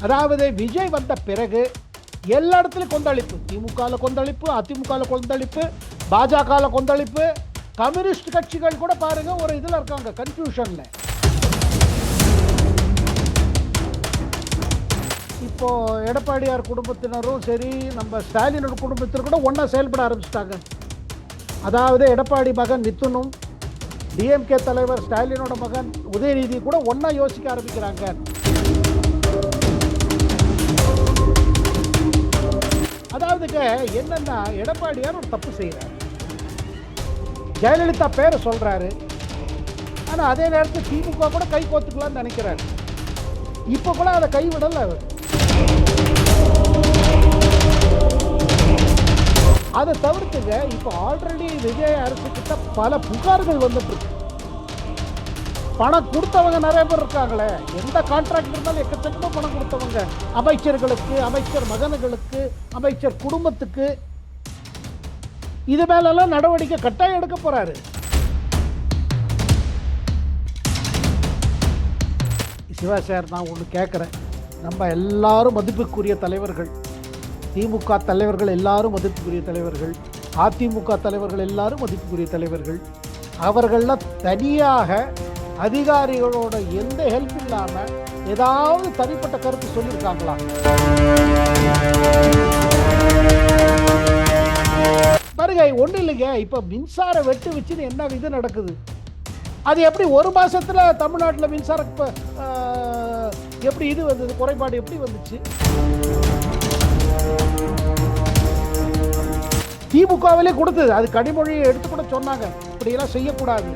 அதாவது விஜய் வந்த பிறகு எல்லா இடத்துலையும் கொந்தளிப்பு. திமுகவில் கொந்தளிப்பு, அதிமுகவில் கொந்தளிப்பு, பாஜகவில் கொந்தளிப்பு, கம்யூனிஸ்ட் கட்சிகள் கூட பாருங்க ஒரு இதில் இருக்காங்க, கன்ஃபியூஷன்ல. இப்போ எடப்பாடியார் குடும்பத்தினரும் சரி, நம்ம ஸ்டாலினோட குடும்பத்தினர் கூட ஒன்றா செயல்பட ஆரம்பிச்சிட்டாங்க. அதாவது எடப்பாடி மகன் நித்துனும் டிஎம்கே தலைவர் ஸ்டாலினோட மகன் உதயநிதி கூட ஒன்றா யோசிக்க ஆரம்பிக்கிறாங்க. அதாவதுங்க என்னன்னா, எடப்பாடியார் ஒரு தப்பு செய்கிறார், ஜெயலலிதா பேரை சொல்றாரு. ஆனால் அதே நேரத்தில் திமுக கூட கை கோத்துக்கலாம்னு நினைக்கிறாரு. இப்போ கூட அதை கைவிடல அவர். அதை தவிர்த்துங்க, இப்போ ஆல்ரெடி விஜய் அரசு கிட்ட பல புகார்கள் வந்துட்டு இருக்கு. பணம் கொடுத்தவங்க நிறைய பேர் இருக்காங்களே, எந்த கான்ட்ராக்ட் இருந்தாலும் எக்கச்சக்கமாக பணம் கொடுத்தவங்க, அமைச்சர்களுக்கு, அமைச்சர் மகன்களுக்கு, அமைச்சர் குடும்பத்துக்கு. இது மேலெல்லாம் நடவடிக்கை கட்டாயம் எடுக்க போறாரு. சிவா சார், நான் ஒன்று கேட்குறேன். நம்ம எல்லாரும் மதிப்புக்குரிய தலைவர்கள், திமுக தலைவர்கள் எல்லாரும் மதிப்புக்குரிய தலைவர்கள், அதிமுக தலைவர்கள் எல்லாரும் மதிப்புக்குரிய தலைவர்கள். அவர்கள்லாம் தனியாக அதிகாரிகளோட எந்த ஹெல்ப் இல்லாமல் ஏதாவது தனிப்பட்ட கருத்து சொல்லியிருக்காங்களா? பாருங்க, ஒன்றும் இல்லைங்க. இப்போ மின்சார வெட்டு வச்சுன்னு என்ன இது நடக்குது? அது எப்படி ஒரு மாசத்துல தமிழ்நாட்டில் மின்சார எப்படி இது வந்தது, குறைபாடு எப்படி வந்துச்சு? திமுகவிலே கொடுத்தது, அது கனிமொழியை எடுத்து கூட சொன்னாங்க இப்படியெல்லாம் செய்யக்கூடாது.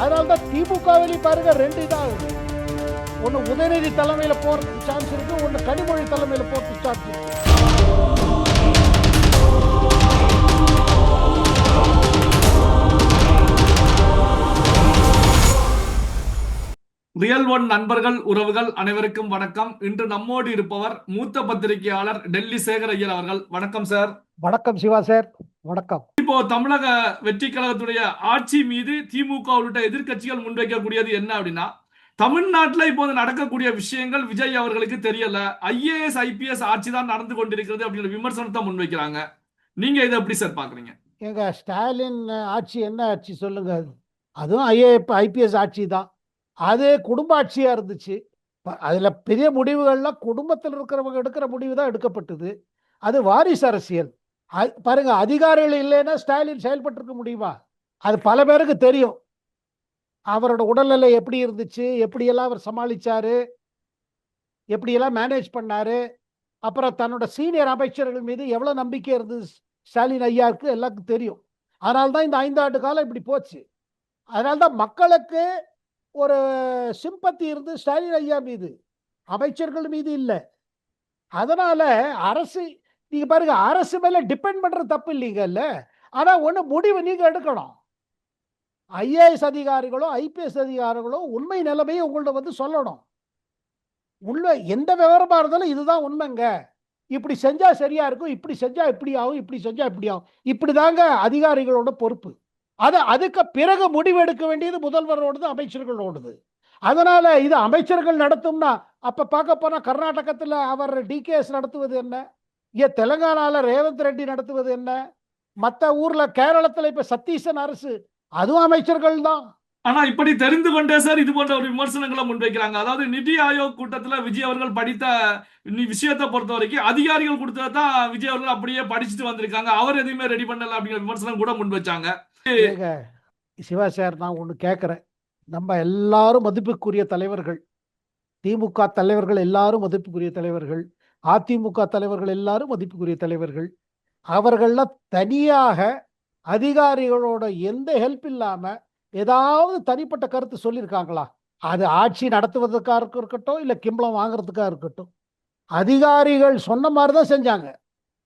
அதனால தான் திமுகவிலே பாருங்க ரெண்டு இதாகுது. ஒன்று உதயநிதி தலைமையில் போகிறதுக்கு சான்ஸ் இருக்கு, ஒன்று கனிமொழி தலைமையில் போகிறதுக்கு சான்ஸ் இருக்கு. ரியல் ஒன் நண்பர்கள், உறவுகள் அனைவருக்கும் வணக்கம். இன்று நம்மோடு இருப்பவர் மூத்த பத்திரிகையாளர் டெல்லி சேகர் ஐயர் அவர்கள். வணக்கம் சார். வணக்கம் சிவா சார். வணக்கம். இப்போ தமிழக வெற்றி கழகத்துடைய ஆட்சி மீது திமுக உள்ளிட்ட எதிர்கட்சிகள் முன்வைக்கக்கூடியது என்ன அப்படின்னா, தமிழ்நாட்டில் இப்போது நடக்கக்கூடிய விஷயங்கள் விஜய் அவர்களுக்கு தெரியல, ஐஏஎஸ் ஐபிஎஸ் ஆட்சி தான் நடந்து கொண்டிருக்கிறது அப்படிங்கிற விமர்சனத்தை முன்வைக்கிறாங்க. நீங்க இதை எப்படி சார் பாக்குறீங்க? எங்க ஸ்டாலின் ஆட்சி என்ன ஆட்சி சொல்லுங்க? அதுவும் ஐபிஎஸ் ஆட்சி தான். அது குடும்ப ஆட்சியா இருந்துச்சு. அதுல பெரிய முடிவுகள்லாம் குடும்பத்தில் இருக்கிறவங்க எடுக்கிற முடிவு தான் எடுக்கப்பட்டது. அது வாரிசு அரசியல். பாருங்க, அதிகாரிகள் இல்லைன்னா ஸ்டாலின் செயல்பட்டு இருக்க முடியுமா? அது பல பேருக்கு தெரியும். அவரோட உடல்நிலை எப்படி இருந்துச்சு, எப்படியெல்லாம் அவர் சமாளிச்சாரு, எப்படியெல்லாம் மேனேஜ் பண்ணாரு, அப்புறம் தன்னோட சீனியர் அமைச்சர்கள் மீது எவ்வளவு நம்பிக்கை இருந்தது ஸ்டாலின் ஐயாவுக்கு எல்லாருக்கும் தெரியும். அதனால்தான் இந்த 5 ஆண்டு காலம் இப்படி போச்சு. அதனால்தான் மக்களுக்கு ஒரு சிம்பத்தி இருந்து ஸ்டாலின் ஐயா மீது, அமைச்சர்கள் மீது இல்லை. அதனால அரசு, நீங்க பாருங்க, அரசு மேல டிபெண்ட் பண்றது தப்பு இல்லைங்கல்ல. ஆனா ஒண்ணு முடிவு நீங்க எடுக்கணும். ஐஏஎஸ் அதிகாரிகளோ ஐபிஎஸ் அதிகாரிகளோ உண்மை நிலைமையை உங்கள்ட்ட வந்து சொல்லணும். உண்மை எந்த விவரமா இருந்தாலும் இதுதான் உண்மைங்க, இப்படி செஞ்சா சரியா இருக்கும், இப்படி செஞ்சா இப்படி ஆகும், இப்படி செஞ்சா இப்படி ஆகும், இப்படிதாங்க அதிகாரிகளோட பொறுப்பு. அதுக்கு பிறகு முடிவு எடுக்க வேண்டியது முதல்வரோடது, அமைச்சர்களோடது. அதனால இது அமைச்சர்கள் நடத்தும்னா, அப்ப பார்க்க போனா கர்நாடகத்தில் அவர் டிகேஎஸ் நடத்துவது என்ன, ஏன் தெலுங்கானால ரேவந்த் ரெட்டி நடத்துவது என்ன, மற்ற ஊர்ல கேரளத்தில் இப்ப சத்தீசன் அரசு, அதுவும் அமைச்சர்கள் தான். ஆனா இப்படி தெரிந்து கொண்டே சார் இது போன்ற ஒரு விமர்சனங்களை முன்வைக்கிறாங்க. அதாவது நிதி ஆயோக் கூட்டத்துல விஜய் அவர்கள் படித்த விஷயத்தை பொறுத்த வரைக்கும் அதிகாரிகள் கொடுத்ததான் விஜய் அவர்கள் அப்படியே படிச்சுட்டு வந்திருக்காங்க, அவர் எதுவுமே ரெடி பண்ணல அப்படிங்கிற விமர்சனம் கூட முன் வச்சாங்க. சிவா சார், நான் ஒண்ணு கேட்கிறேன். நம்ம எல்லாரும் மதிப்புக்குரிய தலைவர்கள், திமுக தலைவர்கள் எல்லாரும் மதிப்புக்குரிய தலைவர்கள், அதிமுக தலைவர்கள் எல்லாரும் மதிப்புக்குரிய தலைவர்கள். அவர்கள்லாம் தனியாக அதிகாரிகளோட எந்த ஹெல்ப் இல்லாம ஏதாவது தனிப்பட்ட கருத்து சொல்லியிருக்காங்களா? அது ஆட்சி நடத்துவதற்காக இருக்கட்டும், இல்ல கிம்பளம் வாங்குறதுக்காக இருக்கட்டும், அதிகாரிகள் சொன்ன மாதிரிதான் செஞ்சாங்க.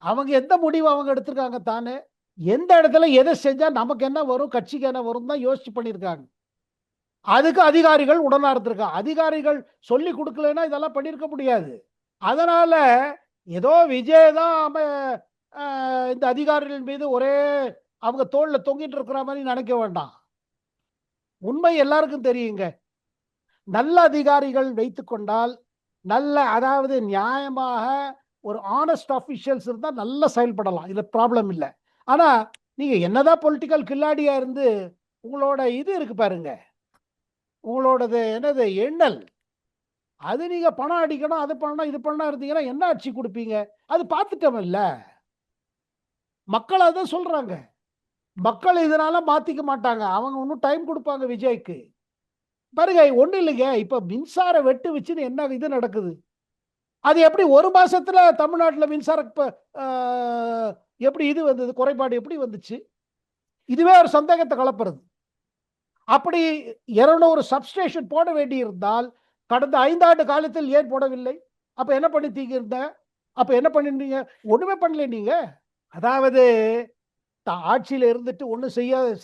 அவங்க எந்த முடிவு அவங்க எடுத்திருக்காங்க தானே, எந்த இடத்துல எதை செஞ்சா நமக்கு என்ன வரும், கட்சிக்கு என்ன வரும் தான் யோசிச்சு பண்ணியிருக்காங்க. அதுக்கு அதிகாரிகள் உடனா இருந்திருக்காங்க. அதிகாரிகள் சொல்லி கொடுக்கலன்னா இதெல்லாம் பண்ணியிருக்க முடியாது. அதனால ஏதோ விஜய் தான் இந்த அதிகாரிகள் மீது ஒரே அவங்க தோல்ல தொங்கிட்டு இருக்கிற மாதிரி நினைக்க வேண்டாம். உண்மை எல்லாருக்கும் தெரியுங்க. நல்ல அதிகாரிகள் வைத்துக் கொண்டால் நல்ல அதாவது நியாயமாக ஒரு ஆனஸ்ட் அஃபிஷியல்ஸ் இருந்தால் நல்லா செயல்படலாம், இது ப்ராப்ளம் இல்லை. ஆனால் நீங்கள் என்னதான் பொலிட்டிக்கல் கில்லாடியா இருந்து உங்களோட இது இருக்கு பாருங்க, உங்களோடது என்னது எண்ணல், அது நீங்க பணம் அடிக்கணும், அது பண்ணணும், இது பண்ணணும் இருந்தீங்கன்னா என்ன ஆட்சி கொடுப்பீங்க? அது பார்த்துட்டோம் இல்ல, மக்கள் அதான் சொல்றாங்க. மக்கள் இதனால மாத்திக்க மாட்டாங்க, அவங்க இன்னும் டைம் கொடுப்பாங்க விஜய்க்கு. பாருங்க ஒண்ணு இல்லைங்க, இப்ப மின்சார வெட்டு வச்சுன்னு என்ன இது நடக்குது? அது எப்படி ஒரு மாசத்துல தமிழ்நாட்டில் மின்சார எப்படி இது வந்தது, குறைபாடு எப்படி வந்துச்சு? இதுவே ஒரு சந்தேகத்தை கலப்புறது. அப்படி 200 சப்ஸ்டேஷன் போட வேண்டியிருந்தால் கடந்த 5 ஆண்டு காலத்தில் ஏன் போடவில்லை? அப்ப என்ன பண்ணிட்டீங்க இருந்த? அப்ப என்ன பண்ணிருந்தீங்க? ஒண்ணுமே பண்ணல நீங்க. அதாவது ஆட்சியில இருந்துட்டு ஒண்ணும்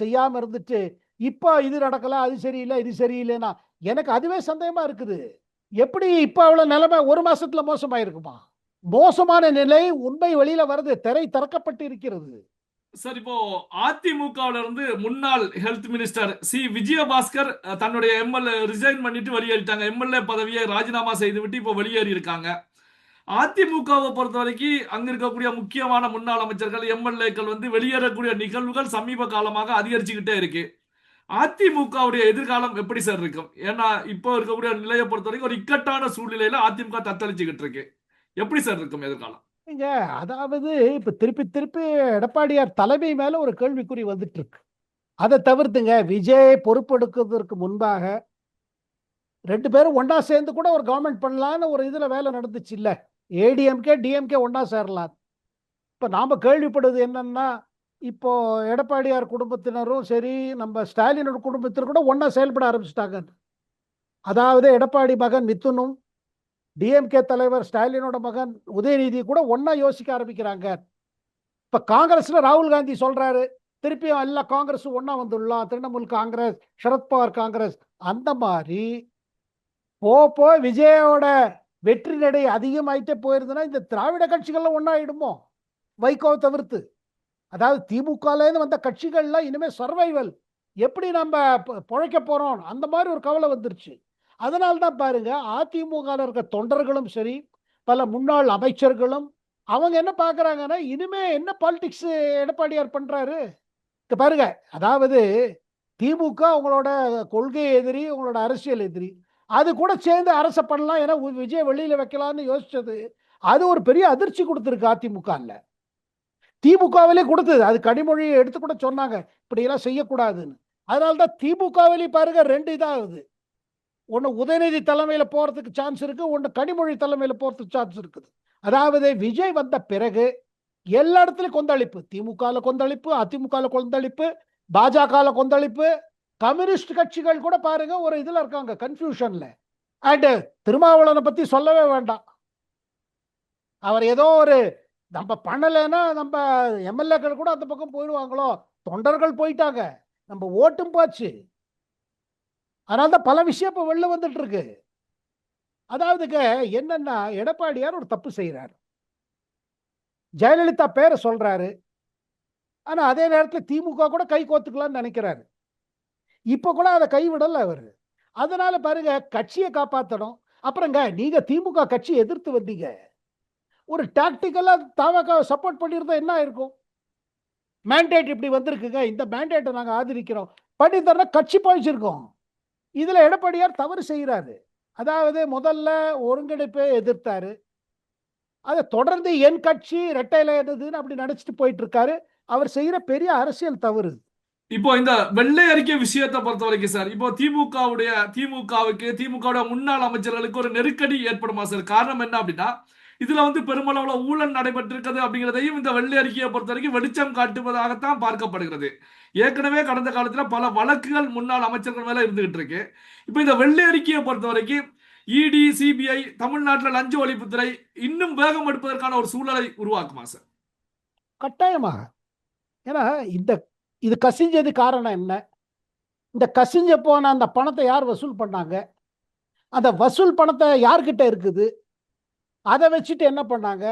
செய்யாம இருந்துட்டு இப்ப இது நடக்கல, அது சரியில்லை, இது சரியில்லைன்னா எனக்கு அதுவே சந்தேகமா இருக்குது. எப்படி இப்ப அவ்வளவு நிலைமை ஒரு மாசத்துல மோசமாயிருக்குமா? மோசமான நிலை உண்மை வெளியில வருது, திரை திறக்கப்பட்டு இருக்கிறது. சார், இப்போ அதிமுகவுல இருந்து முன்னாள் ஹெல்த் மினிஸ்டர் விஜயபாஸ்கர் தன்னுடைய எம்எல்ஏ ரிசைன் பண்ணிட்டு வெளியேறிட்டாங்க. எம்எல்ஏ பதவியை ராஜினாமா செய்துவிட்டு இப்போ வெளியேறி இருக்காங்க. அதிமுகவை பொறுத்த வரைக்கும் அங்க இருக்கக்கூடிய முக்கியமான முன்னாள் அமைச்சர்கள், எம்எல்ஏக்கள் வந்து வெளியேறக்கூடிய நிகழ்வுகள் சமீப காலமாக அதிகரிச்சுக்கிட்டே இருக்கு. அதிமுகவுடைய எதிர்காலம் எப்படி சார் இருக்கும்? ஏன்னா இப்போ இருக்கக்கூடிய நிலையை பொறுத்த வரைக்கும் ஒரு இக்கட்டான சூழ்நிலையில அதிமுக தத்தளிச்சுக்கிட்டு இருக்கு. எப்படி சார் இருக்கும் எதிர்காலம்? நீங்க அதாவது இப்ப திருப்பி திருப்பி எடப்பாடியார் தலைமை மேல ஒரு கேள்விக்குறி வந்துட்டு இருக்கு. அதை தவிர்த்துங்க, விஜய் பொறுப்பெடுக்கிறதுக்கு முன்பாக 2 பேரும் ஒண்ணா சேர்ந்து கூட ஒரு கவர்மெண்ட் பண்ணலான்னு ஒரு இதுல வேலை நடந்துச்சு இல்ல, ஏடிஎம்கே டிஎம்கே ஒண்ணா சேரலாம். இப்ப நாம கேள்விப்படுது என்னன்னா, இப்போ எடப்பாடியார் குடும்பத்தினரும் சரி, நம்ம ஸ்டாலினோட குடும்பத்தினர் கூட ஒண்ணா செயல்பட ஆரம்பிச்சிட்டாங்க. அதாவது எடப்பாடி மகன் மிதுனும் டிஎம்கே தலைவர் ஸ்டாலினோட மகன் உதயநிதி கூட ஒண்ணா யோசிக்க ஆரம்பிக்கிறாங்க. இப்ப காங்கிரஸ்ல ராகுல் காந்தி சொல்றாரு, திருப்பியும் எல்லா காங்கிரஸ் ஒண்ணா வந்துடலாம், திரிணாமுல் காங்கிரஸ், சரத்பவார் காங்கிரஸ். அந்த மாதிரி போ விஜயோட வெற்றி நடை அதிகமாயிட்டே போயிருந்ததுன்னா இந்த திராவிட கட்சிகள்லாம் ஒன்னாயிடுமோ, வைகோ தவிர்த்து. அதாவது திமுகலேருந்து வந்த கட்சிகள்லாம் இனிமே சர்வைவல், எப்படி நம்ம பொழைக்க போறோம் அந்த மாதிரி ஒரு கவலை வந்துருச்சு. அதனால தான் பாருங்க, அதிமுக இருக்க தொண்டர்களும் சரி, பல முன்னாள் அமைச்சர்களும் அவங்க என்ன பார்க்குறாங்கன்னா, இனிமே என்ன பாலிடிக்ஸ் எடப்பாடியார் பண்றாரு பாருங்க. அதாவது திமுக உங்களோட கொள்கை எதிரி, உங்களோட அரசியல் எதிரி, அது கூட சேர்ந்து அரசை பண்ணலாம், ஏன்னா விஜய் வெளியில வைக்கலாம்னு யோசிச்சது அது ஒரு பெரிய அதிர்ச்சி கொடுத்துருக்கு அதிமுக. திமுகவிலே கொடுத்தது, அது கனிமொழியை எடுத்து கூட சொன்னாங்க இப்படியெல்லாம் செய்யக்கூடாதுன்னு. அதனால்தான் திமுகவிலே பாருங்க 2 இதாகுது. ஒன்று உதயநிதி தலைமையில் போறதுக்கு சான்ஸ் இருக்கு, ஒன்று கனிமொழி தலைமையில் போறதுக்கு சான்ஸ் இருக்குது. அதாவது விஜய் வந்த பிறகு எல்லா இடத்துலையும் கொந்தளிப்பு, திமுக கொந்தளிப்பு, அதிமுக கொந்தளிப்பு, பாஜக கொந்தளிப்பு, கம்யூனிஸ்ட் கட்சிகள் கூட பாருங்க ஒரு இதுல இருக்காங்க, கன்ஃபியூஷன்ல. அண்ட் திருமாவளவனை பத்தி சொல்லவே வேண்டாம். அவர் ஏதோ ஒரு நம்ம பண்ணலைன்னா நம்ம எம்எல்ஏக்கள் கூட அந்த பக்கம் போயிடுவாங்களோ, தொண்டர்கள் போயிட்டாங்க, நம்ம ஓட்டும் போச்சு. அதனால்தான் பல விஷயம் இப்ப வெளில வந்துட்டு இருக்கு. அதாவதுங்க என்னன்னா, எடப்பாடியார் ஒரு தப்பு செய்யறாரு, ஜெயலலிதா பேரை சொல்றாரு, ஆனா அதே நேரத்தில் திமுக கூட கை கோத்துக்கலாம்னு நினைக்கிறாரு. இப்ப கூட அதை கைவிடல அவரு. அதனால பாருங்க, கட்சியை காப்பாற்றணும். அப்புறங்க நீங்க திமுக கட்சி எதிர்த்து வந்தீங்க, ஒரு டாக்டிக்கலா தவக சப்போர்ட் பண்ணியிருந்தா என்ன இருக்கும்? மேண்டேட் இப்படி வந்திருக்குங்க, இந்த மேண்டேட்டை நாங்க ஆதரிக்கிறோம் பண்ணி தர கட்சி போயிச்சிருக்கோம். இதுல எடப்பாடியார் தவறு செய்யறாரு. அதாவது முதல்ல ஒருங்கிணைப்பை எதிர்த்தாரு, அதை தொடர்ந்து என் கட்சி ரெட்டையில என்னதுன்னு அப்படி நினைச்சிட்டு போயிட்டு இருக்காரு. அவர் செய்யற பெரிய அரசியல் தவறு. இப்போ இந்த வெள்ளை அறிக்கை விஷயத்தை பொறுத்த வரைக்கும் சார், இப்போ திமுகவுடைய முன்னாள் அமைச்சர்களுக்கு ஒரு நெருக்கடி ஏற்படுமா சார்? காரணம் என்ன அப்படின்னா, இதுல வந்து பெருமளவுல ஊழல் நடைபெற்றிருக்கிறது அப்படிங்கிறதையும் இந்த வெள்ளை அறிக்கையை பொறுத்த வரைக்கும் வெளிச்சம் காட்டுவதாகத்தான் பார்க்கப்படுகிறது. ஏற்கனவே கடந்த காலத்துல பல வழக்குகள் முன்னாள் அமைச்சர்கள் மேல இருந்துகிட்டு இருக்கு. இப்போ இந்த வெள்ளை அறிக்கையை பொறுத்த வரைக்கும் இடி, சிபிஐ, தமிழ்நாட்டில் லஞ்ச ஒழிப்புத்துறை இன்னும் வேகம் எடுப்பதற்கான ஒரு சூழலை உருவாக்குமா சார்? கட்டாயமாக. ஏன்னா இது கசிஞ்சது காரணம் என்ன? இந்த கசிஞ்ச போன அந்த பணத்தை யார் வசூல் பண்ணாங்க? அந்த வசூல் பணத்தை யார்கிட்ட இருக்குது? அதை வச்சுட்டு என்ன பண்ணாங்க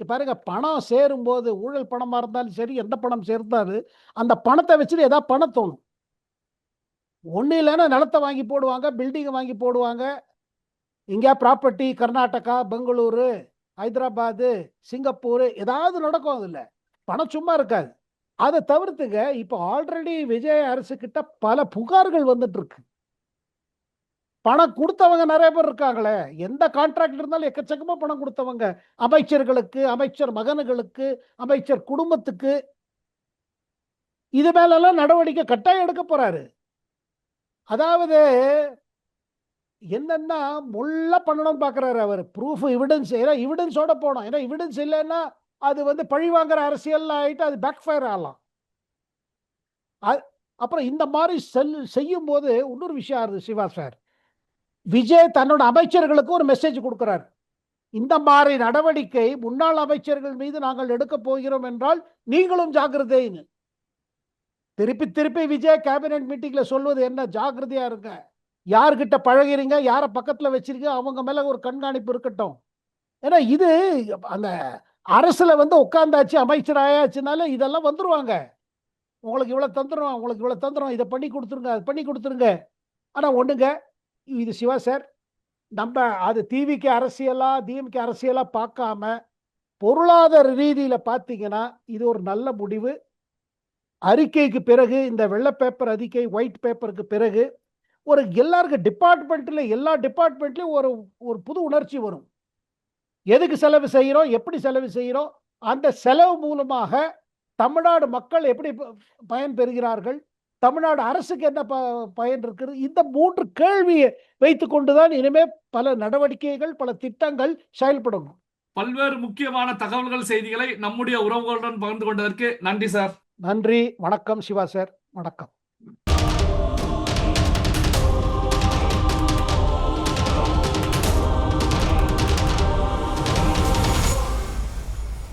பாருங்க. பணம் சேரும்போது ஊழல் பணமா இருந்தாலும் சரி, எந்த பணம் சேர்ந்தாலும் அந்த பணத்தை வச்சுட்டு ஏதாவது பணம் தோணும். ஒண்ணு இல்லைன்னா நிலத்தை வாங்கி போடுவாங்க, பில்டிங்கை வாங்கி போடுவாங்க, இங்கே ப்ராப்பர்ட்டி கர்நாடகா, பெங்களூரு, ஹைதராபாத்து, சிங்கப்பூர் ஏதாவது நடக்கும். அதில் பணம் சும்மா இருக்காது. அதை தவிர்த்துங்க, இப்போ ஆல்ரெடி விஜய் அரசு கிட்ட பல புகார்கள் வந்துட்டு இருக்கு. பணம் கொடுத்தவங்க நிறைய பேர் இருக்காங்களே. எந்த கான்ட்ராக்ட் இருந்தாலும் எக்கச்சக்கமா பணம் கொடுத்தவங்க, அமைச்சர்களுக்கு, அமைச்சர் மகன்களுக்கு, அமைச்சர் குடும்பத்துக்கு. இது மேலெல்லாம் நடவடிக்கை கட்டாயம் எடுக்க போறாரு. அதாவது என்னன்னா முள்ள பண்ணணும்னு பாக்குறாரு அவர். ப்ரூஃப் எவிடன்ஸ், ஏன்னா எவிடன்ஸோட போனோம். ஏன்னா எவிடன்ஸ் இல்லைன்னா அது வந்து பழி வாங்குற அரசியல் ஆயிட்டு அது பேக் ஃபயர் ஆகலாம். அப்புறம் இந்த மாதிரி செய்யும் போது இன்னொரு விஷயம் ஆகுது சிவா சார். விஜய் தன்னோட அமைச்சர்களுக்கு ஒரு மெசேஜ் கொடுக்கிறார். இந்த மாதிரி நடவடிக்கை முன்னாள் அமைச்சர்கள் மீது நாங்கள் எடுக்க போகிறோம் என்றால் நீங்களும் ஜாக்கிரதைன்னு. திருப்பி திருப்பி விஜய் கேபினெட் மீட்டிங்ல சொல்வது என்ன? ஜாக்கிரதையா இருங்க, யார்கிட்ட பழகிறீங்க, யாரை பக்கத்துல வச்சிருக்கீங்க, அவங்க மேல ஒரு கண்காணிப்பு இருக்கட்டும். ஏன்னா இது அந்த அரசுல வந்து உட்கார்ந்தாச்சு, அமைச்சர் ஆயாச்சுனால இதெல்லாம் வந்துருவாங்க. உங்களுக்கு இவ்வளவு தந்துடும், உங்களுக்கு இவ்வளவு தந்துடும், இதை பண்ணி கொடுத்துருங்க, அது பண்ணி கொடுத்துருங்க. ஆனா ஒண்ணுங்க, இது சிவா சார், நம்ம அது டிவிக்கு அரசியலா டிஎம்கே அரசியலா பார்க்காம பொருளாதார ரீதியில பார்த்தீங்கன்னா இது ஒரு நல்ல முடிவு. அறிக்கைக்கு பிறகு, இந்த வெள்ளை பேப்பர் அறிக்கை, ஒயிட் பேப்பருக்கு பிறகு ஒரு எல்லாருக்கும் டிபார்ட்மெண்ட்ல, எல்லா டிபார்ட்மெண்ட்லயும் ஒரு ஒரு புது உணர்ச்சி வரும். எதுக்கு செலவு செய்கிறோம், எப்படி செலவு செய்கிறோம், அந்த செலவு மூலமாக தமிழ்நாடு மக்கள் எப்படி பயன் பெறுகிறார்கள், தமிழ்நாடு அரசுக்கு என்ன பயன் இருக்கிறது, இந்த 3 கேள்வியை வைத்துக் கொண்டுதான் இனிமே பல நடவடிக்கைகள், பல திட்டங்கள் செயல்படும். பல்வேறு முக்கியமான தகவல்கள், செய்திகளை நம்முடைய உறவுகளுடன் பகிர்ந்து கொண்டதற்கு நன்றி சார். நன்றி, வணக்கம் சிவா சார், வணக்கம்.